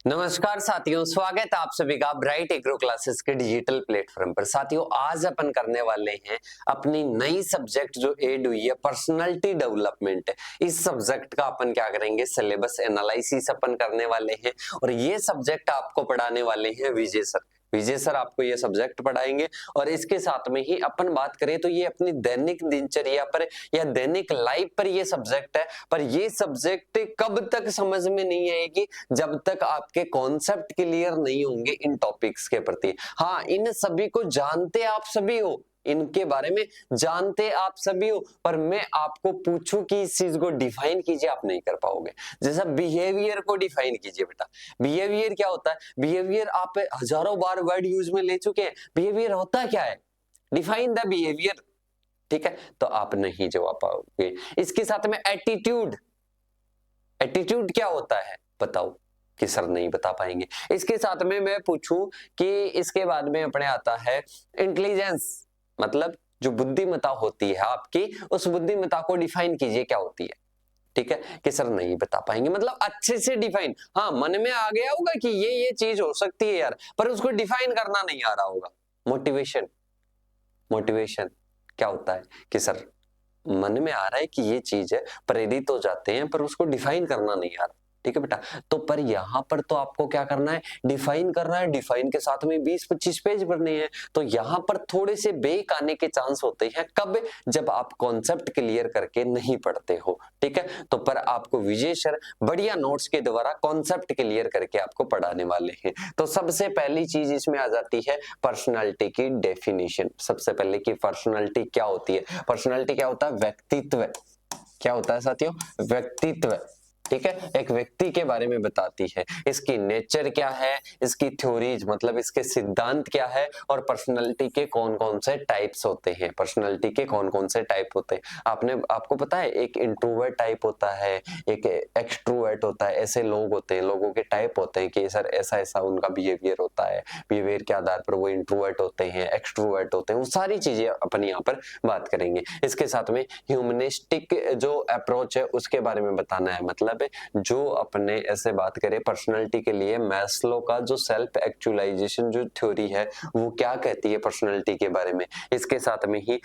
नमस्कार साथियों, स्वागत है आप सभी का ब्राइट एग्रो क्लासेस के डिजिटल प्लेटफॉर्म पर। साथियों, आज अपन करने वाले हैं अपनी नई सब्जेक्ट जो ऐड हुई है, पर्सनालिटी डेवलपमेंट। इस सब्जेक्ट का अपन क्या करेंगे, सिलेबस एनालिसिस अपन करने वाले हैं और ये सब्जेक्ट आपको पढ़ाने वाले हैं विजय सर। विजय सर आपको ये सब्जेक्ट पढ़ाएंगे और इसके साथ में ही अपन बात करें तो ये अपनी दैनिक दिनचर्या पर या दैनिक लाइफ पर ये सब्जेक्ट है। पर ये सब्जेक्ट कब तक समझ में नहीं आएगी, जब तक आपके कॉन्सेप्ट क्लियर नहीं होंगे इन टॉपिक्स के प्रति। हाँ, इन सभी को जानते आप सभी हो, इनके बारे में जानते आप सभी हो, पर मैं आपको पूछूं कि इस चीज को डिफाइन कीजिए, आप नहीं कर पाओगे। जैसा बिहेवियर को डिफाइन कीजिए बेटा। बिहेवियर क्या होता है? बिहेवियर आप हजारों बार वर्ड यूज में ले चुके हैं। बिहेवियर होता क्या है? Define the behaviour. ठीक है, तो आप नहीं जवाब पाओगे। इसके साथ में एटीट्यूड। एटीट्यूड क्या होता है बताओ, कि सर नहीं बता पाएंगे। इसके साथ में मैं पूछूं कि इसके बाद में अपने आता है इंटेलिजेंस, मतलब जो बुद्धिमत्ता होती है आपकी, उस बुद्धिमत्ता को डिफाइन कीजिए क्या होती है। ठीक है, कि सर नहीं बता पाएंगे, मतलब अच्छे से डिफाइन। हाँ, मन में आ गया होगा कि ये चीज हो सकती है यार, पर उसको डिफाइन करना नहीं आ रहा होगा। मोटिवेशन। मोटिवेशन क्या होता है कि सर मन में आ रहा है कि ये चीज है, प्रेरित हो जाते हैं, पर उसको डिफाइन करना नहीं आ रहा। ठीक है बेटा, तो पर यहां पर तो आपको क्या करना है, डिफाइन करना है। डिफाइन के साथ में 20-25 पेज भरने हैं, तो यहां पर थोड़े से बेक आने के चांस होते हैं। कब? जब आप कॉन्सेप्ट क्लियर करके नहीं पढ़ते हो। ठीक है, तो पर आपको विजय सर बढ़िया नोट्स के द्वारा कॉन्सेप्ट क्लियर करके आपको पढ़ाने वाले हैं। तो सबसे पहली चीज इसमें आ जाती है पर्सनालिटी की डेफिनेशन। सबसे पहले की पर्सनालिटी क्या होती है? पर्सनालिटी क्या होता है? व्यक्तित्व। क्या होता है साथियों? व्यक्तित्व। ठीक है, एक व्यक्ति के बारे में बताती है। इसकी नेचर क्या है, इसकी थ्योरीज मतलब इसके सिद्धांत क्या है, और पर्सनालिटी के कौन कौन से टाइप्स होते हैं। पर्सनालिटी के कौन कौन से टाइप होते हैं आपको पता है? एक इंट्रोवर्ट टाइप होता है, एक एक्सट्रोवर्ट होता है। ऐसे लोग होते हैं, लोगों के टाइप होते हैं कि सर ऐसा ऐसा उनका बिहेवियर होता है। बिहेवियर के आधार पर वो इंट्रोवर्ट होते हैं, एक्सट्रोवर्ट होते हैं। वो सारी चीजें अपन यहाँ पर बात करेंगे। इसके साथ में ह्यूमनिस्टिक जो अप्रोच है उसके बारे में बताना है। मतलब जो अपने ऐसे बात करें पर्सनालिटी के लिए, मैस्लो का जो सेल्फ एक्चुअलाइजेशन जो थ्योरी है वो क्या कहती है पर्सनालिटी के बारे में। इसके साथ में ही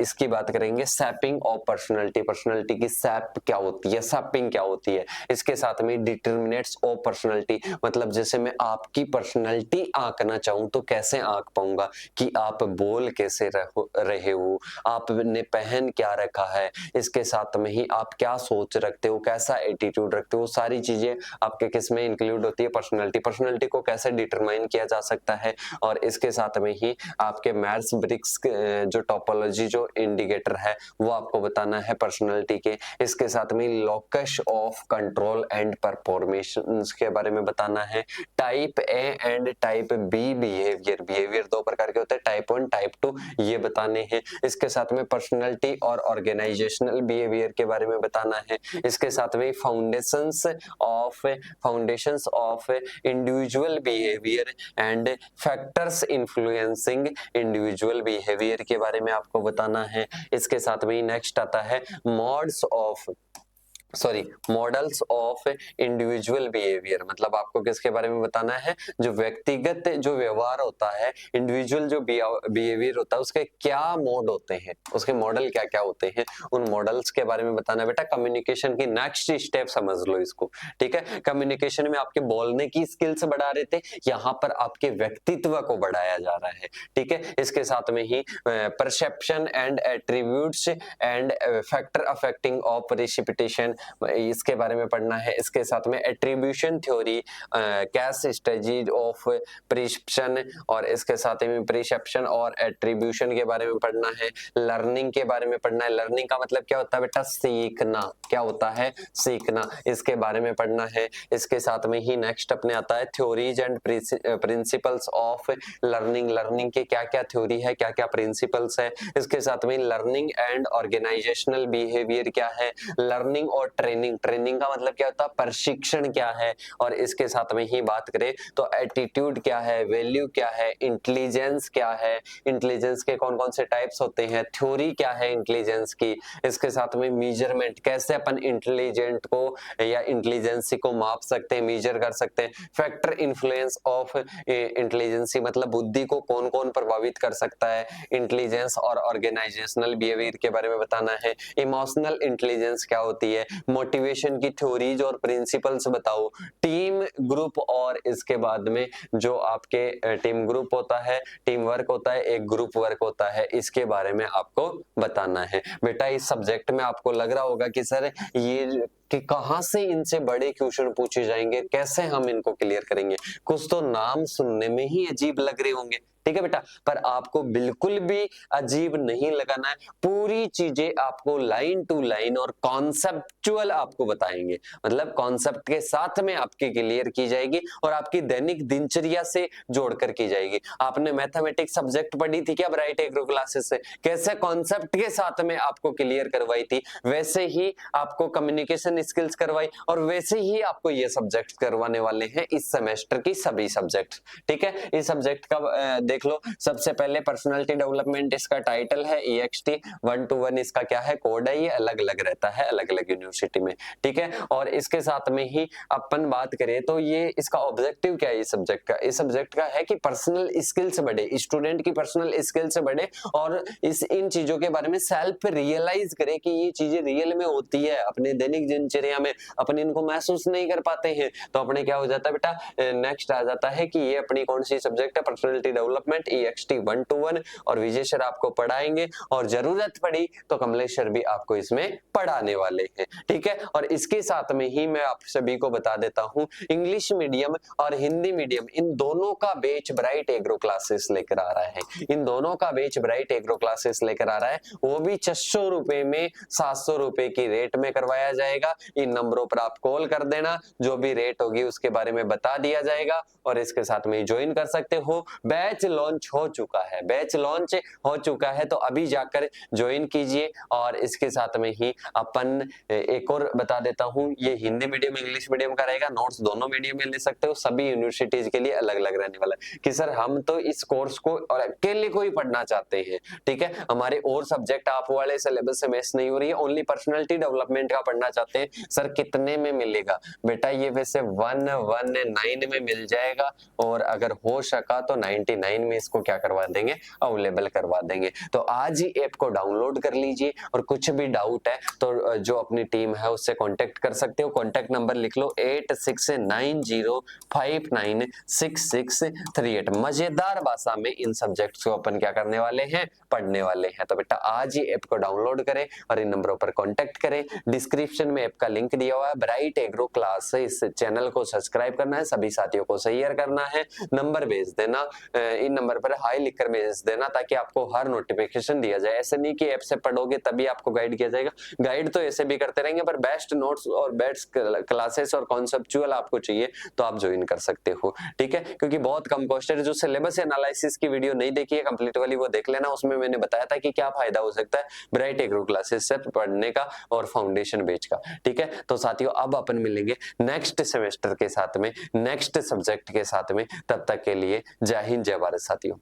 इसकी बात करेंगे सैपिंग ऑफ पर्सनालिटी। पर्सनालिटी की सैप क्या होती है, सैपिंग क्या होती है। इसके साथ में डिटरमिनेंट्स ऑफ पर्सनालिटी, मतलब जैसे मैं आपकी पर्सनालिटी आंकना चाहूं तो कैसे आंक पाऊंगा, कि आप बोल कैसे रहे हो, आपने पहन क्या रखा है, इसके साथ में ही आप क्या सोच रखते हो, कैसा एटीट्यूड रखते हो। सारी चीजें आपके किस में इंक्लूड होती है? पर्सनालिटी। पर्सनालिटी को कैसे डिटरमाइन किया जा सकता है, और इसके साथ में ही आपके मैयर्स ब्रिग्स जो टोपोलॉजी जो इंडिकेटर है वो आपको बताना है पर्सनालिटी के। इसके साथ में लोकस ऑफ कंट्रोल एंड परफॉर्मेशंस के बारे में बताना है। Type A and type bee behaviour. Behaviour दो प्रकार के होते हैं, टाइप 1 टाइप 2, ये बताने हैं। इसके साथ में पर्सनालिटी और ऑर्गेनाइजेशनल बिहेवियर के बारे में बताना है। इसके साथ में foundations of individual behaviour and factors influencing individual behaviour के बारे में आपको बताना है। इसके साथ में नेक्स्ट आता है मॉडल्स ऑफ इंडिविजुअल बिहेवियर। मतलब आपको किसके बारे में बताना है? जो व्यक्तिगत जो व्यवहार होता है, इंडिविजुअल जो बिहेवियर होता है, उसके क्या मोड होते हैं, उसके मॉडल क्या क्या होते हैं, उन मॉडल्स के बारे में बताना है। बेटा कम्युनिकेशन की नेक्स्ट स्टेप समझ लो इसको। ठीक है, कम्युनिकेशन में आपके बोलने की स्किल्स बढ़ा रहे थे, यहाँ पर आपके व्यक्तित्व को बढ़ाया जा रहा है। ठीक है, इसके साथ में ही perception and attributes and factor affecting of precipitation, इसके बारे में पढ़ना है। इसके साथ में attribution theory, cash strategy of prescription, और इसके साथ में प्रिसेप्शन और एट्रीब्यूशन के बारे में पढ़ना है। लर्निंग के बारे में पढ़ना है। लर्निंग का मतलब क्या होता है बेटा? सीखना। क्या होता है? सीखना। इसके बारे में पढ़ना है। इसके साथ में ही नेक्स्ट अपने आता है theories and principles of learning. Learning के क्या क्या थ्योरी है, क्या क्या प्रिंसिपल्स है। इसके साथ में लर्निंग एंड ऑर्गेनाइजेशनल बिहेवियर क्या है, लर्निंग और अबाउट ट्रेनिंग, ट्रेनिंग का मतलब क्या होता है, प्रशिक्षण क्या है, और इसके साथ में ही बात करें तो एटीट्यूड क्या है, वैल्यू क्या है, इंटेलिजेंस क्या है, इंटेलिजेंस के कौन कौन से टाइप्स होते हैं, थ्योरी क्या है इंटेलिजेंस की, इसके साथ में मेजरमेंट, कैसे अपन इंटेलिजेंट को या इंटेलिजेंसी को माप सकते हैं, मेजर कर सकते हैं, फैक्टर इन्फ्लुएंस ऑफ इंटेलिजेंसी मतलब बुद्धि को कौन कौन प्रभावित कर सकता है, इंटेलिजेंस और ऑर्गेनाइजेशनल बिहेवियर के बारे में बताना है, इमोशनल इंटेलिजेंस क्या होती है, मोटिवेशन की थ्योरीज और प्रिंसिपल्स बताओ, टीम ग्रुप और इसके बाद में जो आपके टीम ग्रुप होता है, टीम वर्क होता है, एक ग्रुप वर्क होता है, इसके बारे में आपको बताना है। बेटा इस सब्जेक्ट में आपको लग रहा होगा कि सर ये कि कहां से इनसे बड़े क्वेश्चन पूछे जाएंगे, कैसे हम इनको क्लियर करेंगे, कुछ तो नाम सुनने में ही अजीब लग रहे होंगे, ठीक है बेटा, पर आपको बिल्कुल भी अजीब नहीं लगाना है, पूरी चीजें आपको लाइन टू लाइन और कॉन्सेप्चुअल आपको बताएंगे, मतलब कॉन्सेप्ट के साथ में आपकी क्लियर की जाएगी और आपकी दैनिक दिनचर्या से जोड़कर की जाएगी। आपने मैथमेटिक्स सब्जेक्ट पढ़ी थी क्या ब्राइट एग्रो क्लासेस से, कैसे कॉन्सेप्ट के साथ में आपको क्लियर करवाई थी, वैसे ही आपको कम्युनिकेशन स्किल्स करवाई और वैसे ही आपको ये सब्जेक्ट करवाने वाले हैं इस सेमेस्टर की सभी सब्जेक्ट, ठीक है। इस सब्जेक्ट का देख लो, सबसे पहले पर्सनालिटी डेवलपमेंट इसका टाइटल है, EXT 1 to 1 इसका क्या है, कोड है, ये अलग अलग रहता है अलग अलग यूनिवर्सिटी में, ठीक है। और इसके साथ में ही अपन बात करें तो ये इसका ऑब्जेक्टिव क्या है इस सब्जेक्ट का, इस सब्जेक्ट का है कि पर्सनल स्किल्स बढ़े, स्टूडेंट की पर्सनल स्किल्स बढ़े और इन चीजों के बारे में सेल्फ रियलाइज करे कि ये चीजें रियल में होती है, अपने दैनिक दिनचर्या में अपन इनको महसूस नहीं कर पाते हैं, तो अपने क्या हो जाता है बेटा, नेक्स्ट आ जाता है कि ये अपनी कौन सी सब्जेक्ट है, पर्सनालिटी डेवलपमेंट EXT 1 to 1, और विजय सर आपको पढ़ाएंगे और जरूरत पड़ी तो कमलेश सर भी आपको इसमें पढ़ाने वाले हैं, ठीक है। और इसके साथ में ही मैं आप सभी को बता देता हूं, इंग्लिश मीडियम और हिंदी मीडियम इन दोनों का बैच ब्राइट एग्रो क्लासेस लेकर आ रहा है, इन दोनों का बैच ब्राइट एग्रो क्लासेस लेकर आ रहा है, वो भी 600 रुपए में 700 रुपए की रेट में करवाया जाएगा। इन नंबरों पर आप कॉल कर देना, जो भी रेट होगी उसके बारे में बता दिया जाएगा और इसके साथ में ज्वाइन कर सकते हो। बैच लॉन्च हो चुका है, बैच लॉन्च हो चुका है, तो अभी जाकर ज्वाइन कीजिए। और इसके साथ में ही अपन एक और बता देता हूं, ये हिंदी मीडियम इंग्लिश मीडियम का रहेगा, नोट्स दोनों मीडियम में ले सकते हो, सभी यूनिवर्सिटीज के लिए अलग अलग रहने वाला है कि सर हम तो इस कोर्स को और अकेले को ही पढ़ना चाहते हैं, ठीक है, हमारे और सब्जेक्ट आप वाले सिलेबस से मैच नहीं हो रही है, ओनली पर्सनालिटी डेवलपमेंट का पढ़ना चाहते हैं, सर कितने में मिलेगा बेटा, ये वैसे 119 में मिल जाएगा और अगर हो सका तो 99 में इसको क्या करवा देंगे, अवेलेबल करवा देंगे। तो आज ही ऐप को डाउनलोड कर लीजिए और कुछ भी डाउट है तो जो अपनी टीम है उससे कांटेक्ट कर सकते हो, कांटेक्ट नंबर लिख लो 8690596638। मजेदार भाषा में इन सब्जेक्ट्स को अपन क्या करने वाले हैं, पढ़ने वाले हैं। तो बेटा आज ही ऐप को डाउनलोड करें और इन नंबरों पर कांटेक्ट करें, डिस्क्रिप्शन में ऐप का लिंक दिया हुआ है, ब्राइट एग्रो क्लास, इस चैनल को सब्सक्राइब करना है, सभी साथियों को शेयर करना है, नंबर भेज देना, इन नंबर पर हाई लिखकर भेज देना ताकि आपको हर नोटिफिकेशन दिया जाए। ऐसे नहीं कि ऐप से पढ़ोगे तभी आपको गाइड किया जाएगा, गाइड तो ऐसे भी करते रहेंगे, पर बेस्ट नोट्स और बेस्ट क्लासेस और कॉन्सेप्चुअल आपको चाहिए तो आप ज्वाइन कर सकते हो, ठीक है। क्योंकि बहुत कम कॉस्ट है, जो सिलेबस एनालिसिस की वीडियो नहीं देखी है कंप्लीट वाली वो देख लेना, उसमें मैंने बताया था कि क्या फायदा हो सकता है ब्राइट एग्रो क्लासेस से पढ़ने का और फाउंडेशन बैच का, ठीक है। तो साथियों अब अपन मिलेंगे नेक्स्ट सेमेस्टर के साथ में, नेक्स्ट सब्जेक्ट के साथ में, तब तक के लिए जय हिंद जय भारत साथियों।